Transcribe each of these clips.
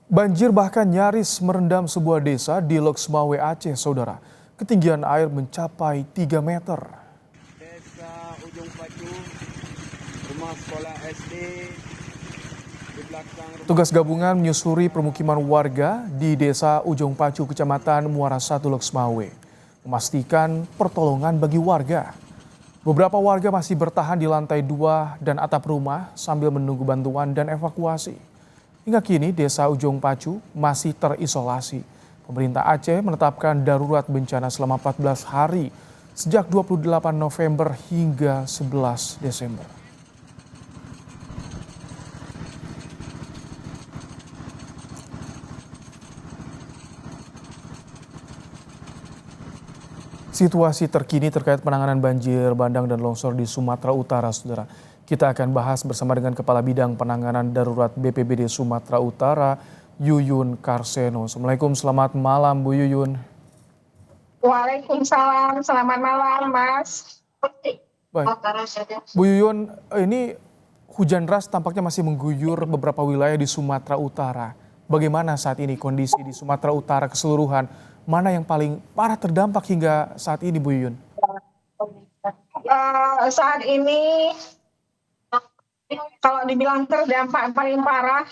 Banjir bahkan nyaris merendam sebuah desa di Loksmawe, Aceh, saudara. Ketinggian air mencapai 3 meter. Desa Ujung Pacu, rumah sekolah SD di belakang rumah. Tugas gabungan menyusuri permukiman warga di Desa Ujung Pacu, Kecamatan Muara Satu, Loksmawe, memastikan pertolongan bagi warga. Beberapa warga masih bertahan di lantai 2 dan atap rumah sambil menunggu bantuan dan evakuasi. Hingga kini Desa Ujung Pacu masih terisolasi. Pemerintah Aceh menetapkan darurat bencana selama 14 hari sejak 28 November hingga 11 Desember. Situasi terkini terkait penanganan banjir bandang dan longsor di Sumatera Utara, saudara. Kita akan bahas bersama dengan Kepala Bidang Penanganan Darurat BPBD Sumatera Utara, Yuyun Karseno. Assalamualaikum, selamat malam Bu Yuyun. Waalaikumsalam, selamat malam Mas. Baik, Bu Yuyun, ini hujan deras tampaknya masih mengguyur beberapa wilayah di Sumatera Utara. Bagaimana saat ini kondisi di Sumatera Utara keseluruhan? Mana yang paling parah terdampak hingga saat ini, Bu Yuyun? Saat ini kalau dibilang terdampak paling parah,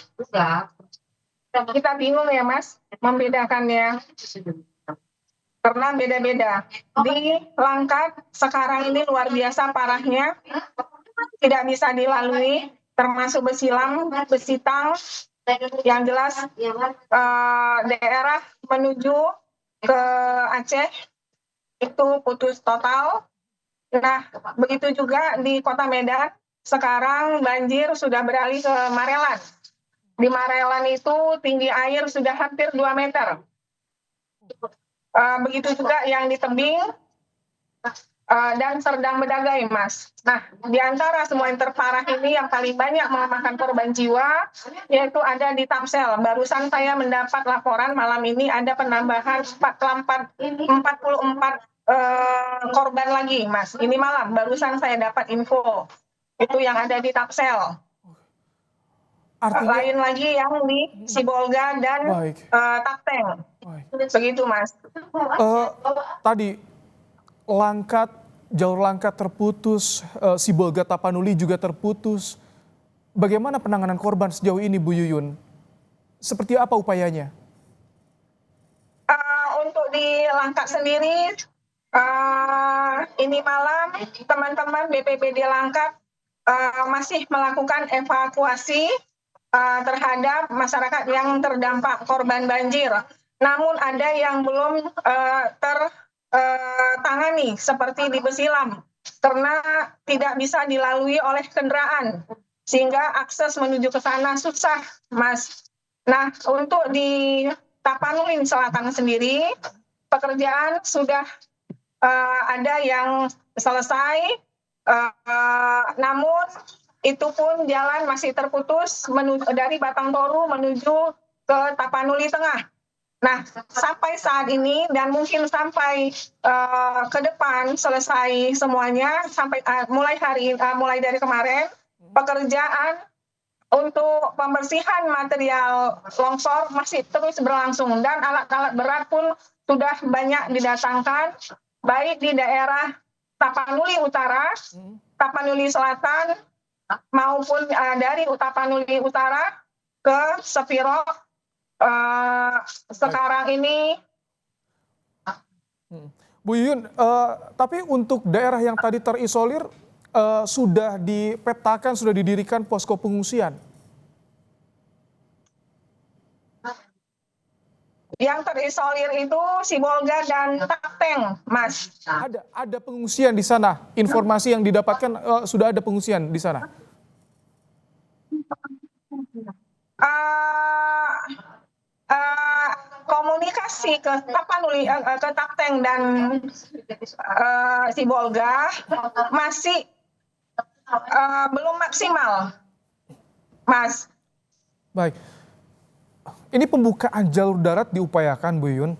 kita bingung ya Mas membedakannya karena beda-beda. Di Langkat sekarang ini luar biasa parahnya, tidak bisa dilalui, termasuk Besilam, Besitang, yang jelas daerah menuju ke Aceh itu putus total. Nah, begitu juga di Kota Medan, sekarang banjir sudah beralih ke Marelan. Di Marelan itu tinggi air sudah hampir 2 meter. Begitu juga yang di Tebing dan Serdang Bedagai, Mas. Nah, di antara semua yang terparah ini yang paling banyak memakan korban jiwa, yaitu ada di Tapsel. Barusan saya mendapat laporan malam ini ada penambahan 44 korban lagi, Mas. Ini malam, barusan saya dapat info. Itu yang ada di Tapsel. Artinya, lain lagi yang di Sibolga dan Tapteng. Begitu, Mas. Tadi jalur Langkat terputus, Sibolga Tapanuli juga terputus. Bagaimana penanganan korban sejauh ini, Bu Yuyun? Seperti apa upayanya? Untuk di Langkat sendiri, ini malam teman-teman BPBD Langkat masih melakukan evakuasi terhadap masyarakat yang terdampak korban banjir. Namun ada yang belum tertangani seperti di Besilam karena tidak bisa dilalui oleh kendaraan sehingga akses menuju ke sana susah, Mas. Nah, untuk di Tapanuli Selatan sendiri pekerjaan sudah ada yang selesai, namun itu pun jalan masih terputus dari Batang Toru menuju ke Tapanuli Tengah. Nah, sampai saat ini dan mungkin sampai ke depan selesai semuanya, sampai mulai dari kemarin, pekerjaan untuk pembersihan material longsor masih terus berlangsung dan alat-alat berat pun sudah banyak didatangkan, baik di daerah Tapanuli Utara, Tapanuli Selatan, maupun dari Tapanuli Utara ke Sepiro sekarang ini. Bu Yuyun, tapi untuk daerah yang tadi terisolir sudah dipetakan, sudah didirikan posko pengungsian? Yang terisolir itu Sibolga dan Tapteng, Mas. Ada pengungsian di sana. Informasi yang didapatkan sudah ada pengungsian di sana. Komunikasi ke Tapanuli, ke Tapteng dan Sibolga masih belum maksimal, Mas. Baik. Ini pembukaan jalur darat diupayakan, Bu Yuyun.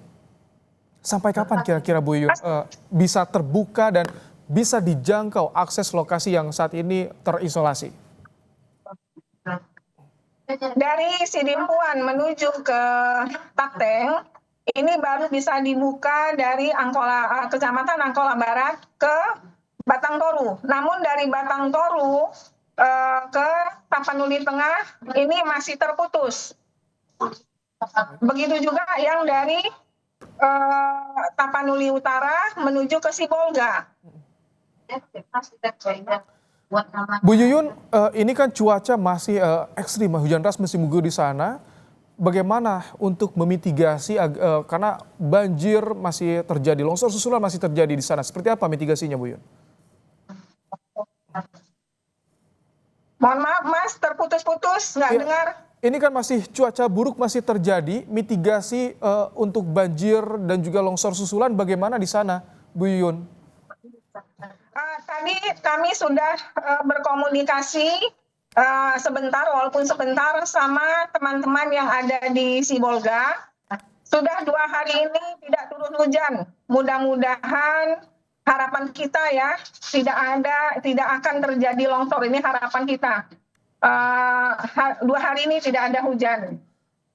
Sampai kapan kira-kira Bu Yuyun bisa terbuka dan bisa dijangkau akses lokasi yang saat ini terisolasi? dari Sidimpuan menuju ke Tapteng, ini baru bisa dibuka dari Kecamatan Angkola Barat ke Batang Toru. Namun dari Batang Toru ke Tapanuli Tengah ini masih terputus. Begitu juga yang dari Tapanuli Utara menuju ke Sibolga. Bu Yuyun, ini kan cuaca masih ekstrim, hujan deras masih mengguyur di sana. Bagaimana untuk memitigasi karena banjir masih terjadi, longsor susulan masih terjadi di sana. Seperti apa mitigasinya, Bu Yuyun? Mohon maaf Mas, terputus-putus, nggak dengar. Ini kan masih cuaca buruk masih terjadi, mitigasi untuk banjir dan juga longsor susulan bagaimana di sana, Bu Yuyun? Tadi kami sudah berkomunikasi sebentar, walaupun sebentar, sama teman-teman yang ada di Sibolga. Sudah 2 hari ini tidak turun hujan. Mudah-mudahan harapan kita ya tidak akan terjadi longsor. Ini harapan kita. 2 hari ini tidak ada hujan.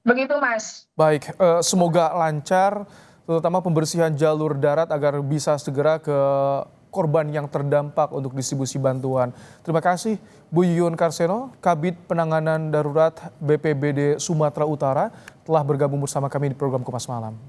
Begitu Mas. Baik, semoga lancar, terutama pembersihan jalur darat agar bisa segera ke korban yang terdampak untuk distribusi bantuan. Terima kasih Bu Yuyun Karseno, Kabid Penanganan Darurat BPBD Sumatera Utara, telah bergabung bersama kami di program Kompas Malam.